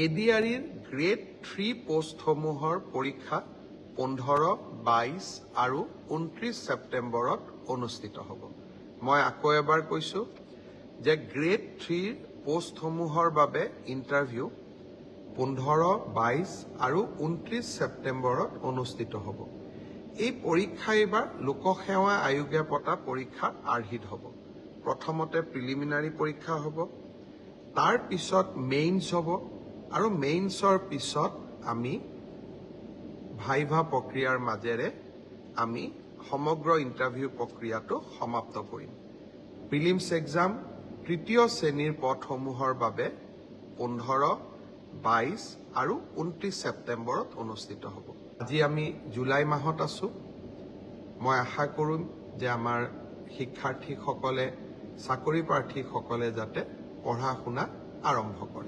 এডিআৰিৰ grade 3 পোষ্টসমূহৰ পৰীক্ষা 15, 22 আৰু 29 ছেপ্টেম্বৰত অনুষ্ঠিত হ'ব। মই আকৌ এবাৰ কৈছোঁ যে গ্ৰেড 3 পোষ্টসমূহৰ বাবে ইণ্টাৰভিউ 15, 22 আৰু 29 ছেপ্টেম্বৰত অনুষ্ঠিত হ'ব। এই পৰীক্ষা এইবাৰ লোকসেৱা আয়োগে পতা পৰীক্ষাৰ আৰ্হিত হ'ব। প্ৰথমতে প্ৰিলিমিনাৰী পৰীক্ষা হ'ব, তাৰ পিছত মেইনছ হ'ব আৰু মেইনছৰ পিছত আমি ভাইভা প্ৰক্ৰিয়াৰ মাজেৰে আমি সমগ্ৰ ইণ্টাৰভিউ প্ৰক্ৰিয়াটো সমাপ্ত কৰিম। প্ৰিলিমছ এক্সাম তৃতীয় শ্ৰেণীৰ পদসমূহৰ বাবে 15, 22 আৰু 29 ছেপ্টেম্বৰত অনুষ্ঠিত হ'ব। আজি আমি জুলাই মাহত আছোঁ। মই আশা কৰিম যে আমাৰ শিক্ষাৰ্থীসকলে, চাকৰি প্ৰাৰ্থীসকলে যাতে পঢ়া শুনা আৰম্ভ কৰে।